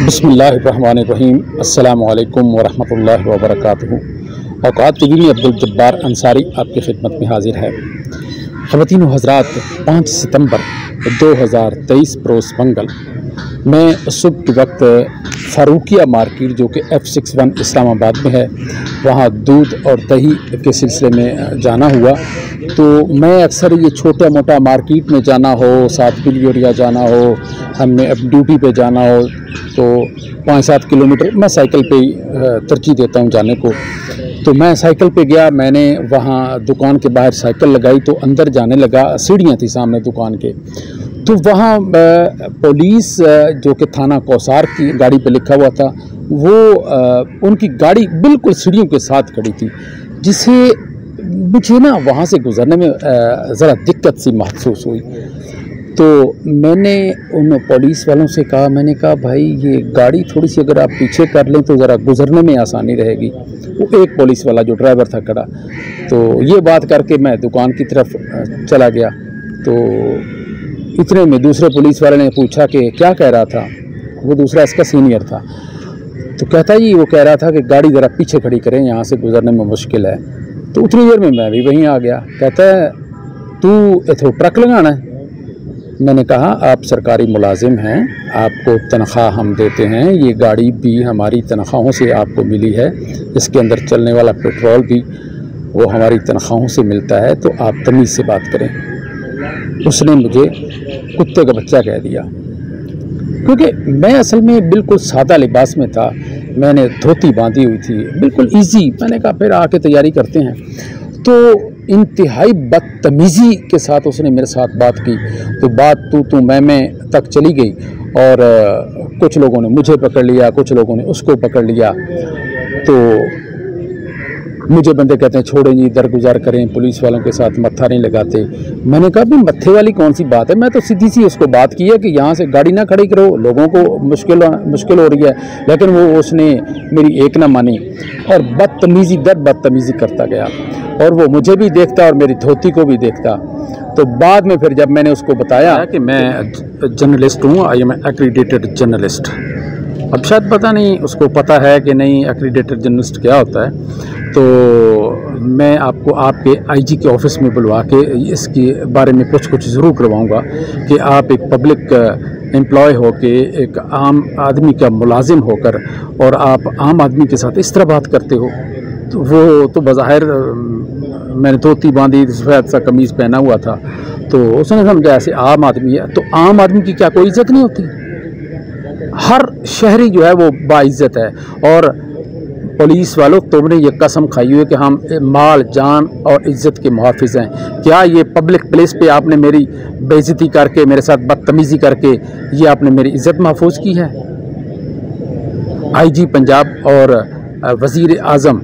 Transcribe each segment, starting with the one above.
बिस्मिल्लाहिर्रहमानिर्रहीम अस्सलामु अलैकुम वरहमतुल्लाहि वबरकातुहू। औकात टीवी में अब्दुल जब्बार अंसारी आपकी खिदमत में हाजिर है। ख़वातीन व हज़रात, 5 सितंबर 2023 रोज़ मंगल मैं सुबह के वक्त फ़ारूकिया मार्केट जो कि F61 इस्लामाबाद में है, वहाँ दूध और दही के सिलसिले में जाना हुआ। तो मैं अक्सर ये छोटा मोटा मार्केट में जाना हो, साथ बिलियोरिया जाना हो, हमने अब ड्यूटी पे जाना हो तो 5-7 किलोमीटर मैं साइकिल पे ही तरजीह देता हूँ जाने को। तो मैं साइकिल पे गया, मैंने वहाँ दुकान के बाहर साइकिल लगाई तो अंदर जाने लगा, सीढ़ियाँ थी सामने दुकान के। तो वहाँ पुलिस जो कि थाना कौसार की गाड़ी पे लिखा हुआ था, वो उनकी गाड़ी बिल्कुल सीढ़ियों के साथ खड़ी थी, जिसे मुझे ना वहाँ से गुज़रने में ज़रा दिक्कत सी महसूस हुई। तो मैंने उन पुलिस वालों से कहा, मैंने कहा भाई ये गाड़ी थोड़ी सी अगर आप पीछे कर लें तो ज़रा गुज़रने में आसानी रहेगी। वो एक पुलिस वाला जो ड्राइवर था खड़ा, तो ये बात करके मैं दुकान की तरफ चला गया। तो इतने में दूसरे पुलिस वाले ने पूछा कि क्या कह रहा था। वो दूसरा इसका सीनियर था, तो कहता जी वो कह रहा था कि गाड़ी ज़रा पीछे खड़ी करें, यहाँ से गुज़रने में मुश्किल है। तो उतनी देर में मैं भी वहीं आ गया। कहता है तू इथो ट्रक लगाना है। मैंने कहा आप सरकारी मुलाजिम हैं, आपको तनख्वाह हम देते हैं, ये गाड़ी भी हमारी तनख्वाहों से आपको मिली है, इसके अंदर चलने वाला पेट्रोल भी वो हमारी तनख्वाहों से मिलता है, तो आप तमीज़ से बात करें। उसने मुझे कुत्ते का बच्चा कह दिया, क्योंकि मैं असल में बिल्कुल सादा लिबास में था, मैंने धोती बांधी हुई थी, बिल्कुल इजी। मैंने कहा फिर आके तैयारी करते हैं। तो इंतहाई बदतमीज़ी के साथ उसने मेरे साथ बात की। तो बात तू मैं तक चली गई और कुछ लोगों ने मुझे पकड़ लिया, कुछ लोगों ने उसको पकड़ लिया। तो मुझे बंदे कहते हैं छोड़ें जी, दरगुजार करें, पुलिस वालों के साथ मत्था नहीं लगाते। मैंने कहा भाई मत्थे वाली कौन सी बात है, मैं तो सीधी सी उसको बात की है कि यहाँ से गाड़ी ना खड़ी करो, लोगों को मुश्किल हो रही है। लेकिन वो उसने मेरी एक ना मानी और बदतमीज़ी दर बदतमीज़ी करता गया, और वो मुझे भी देखता और मेरी धोती को भी देखता। तो बाद में फिर जब मैंने उसको बताया कि मैं जर्नलिस्ट हूँ, आई एम एक्रीडेटेड जर्नलिस्ट। अब शायद पता नहीं उसको पता है कि नहीं एक्रीडेटेड जर्नलिस्ट क्या होता है। तो मैं आपको आपके आईजी के ऑफिस में बुलवा के इसके बारे में कुछ ज़रूर करवाऊँगा कि आप एक पब्लिक एम्प्लॉय हो के, एक आम आदमी का मुलाजिम होकर और आप आम आदमी के साथ इस तरह बात करते हो। तो वो तो बज़ाहिर मैंने धोती बांधी, सफ़ेद सा कमीज़ पहना हुआ था, तो उसने समझा ऐसे आम आदमी है। तो आम आदमी की क्या कोई इज़्ज़त नहीं होती? हर शहरी जो है वो बाइज़्ज़त है। और पुलिस वालों, तुमने ये कसम खाई हुई है कि हम माल जान और इज़्ज़त के मुहाफ़िज़ हैं। क्या ये पब्लिक प्लेस पे आपने मेरी बेइज्जती करके, मेरे साथ बदतमीज़ी करके, ये आपने मेरी इज़्ज़त महफूज की है? आईजी पंजाब और वज़ीर आज़म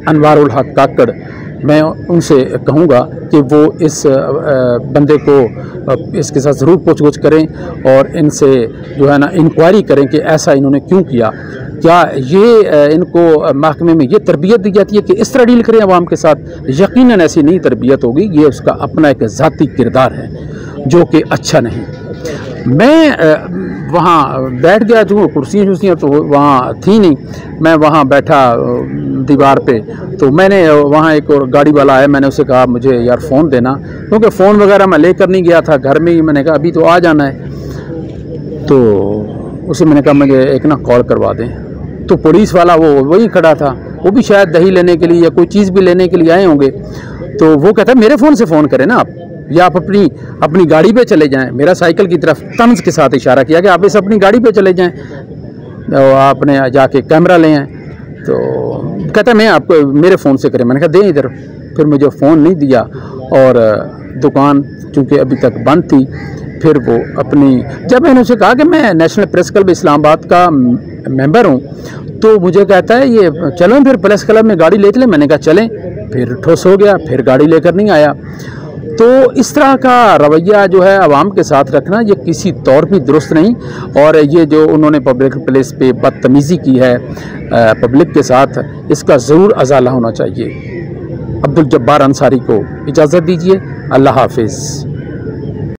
अनवारुल हक काकड़, मैं उनसे कहूँगा कि वो इस बंदे को इसके साथ ज़रूर पूछगछ करें और इनसे जो है ना इंक्वायरी करें कि ऐसा इन्होंने क्यों किया। क्या ये इनको महकमे में ये तरबियत दी जाती है कि इस तरह डील करें आवाम के साथ? यकीनन ऐसी नहीं तरबियत होगी, ये उसका अपना एक ज़ाती किरदार है जो कि अच्छा नहीं। मैं वहाँ बैठ गया, जो कुर्सियाँ तो वहाँ थी नहीं, मैं वहाँ बैठा दीवार पे। तो मैंने वहाँ एक और गाड़ी वाला आया, मैंने उसे कहा मुझे यार फ़ोन देना, क्योंकि फ़ोन वगैरह मैं लेकर नहीं गया था, घर में ही। मैंने कहा अभी तो आ जाना है। तो उसे मैंने कहा मुझे एक ना कॉल करवा दें। तो पुलिस वाला वो वहीं खड़ा था, वो भी शायद दही लेने के लिए या कोई चीज़ भी लेने के लिए आए होंगे। तो वो कहता है मेरे फ़ोन से फ़ोन करें ना आप, या आप अपनी गाड़ी पे चले जाएं। मेरा साइकिल की तरफ तंज के साथ इशारा किया कि आप इस अपनी गाड़ी पे चले जाएं, तो आपने जाके कैमरा ले आएँ। तो कहता है मैं आपको मेरे फ़ोन से करें। मैंने कहा दें इधर। फिर मुझे फ़ोन नहीं दिया, और दुकान चूँकि अभी तक बंद थी, फिर वो जब मैंने उसे कहा कि मैं नेशनल प्रेस क्लब इस्लामाबाद का मेंबर हूँ, तो मुझे कहता है ये चलो फिर प्रेस क्लब में गाड़ी ले चलें। मैंने कहा चलें। फिर ठोस हो गया, फिर गाड़ी लेकर नहीं आया। तो इस तरह का रवैया जो है आवाम के साथ रखना, ये किसी तौर भी दुरुस्त नहीं। और ये जो उन्होंने पब्लिक प्लेस पे बदतमीज़ी की है पब्लिक के साथ, इसका ज़रूर अज़ाला होना चाहिए। अब्दुल जब्बार अंसारी को इजाज़त दीजिए। अल्लाह हाफिज़।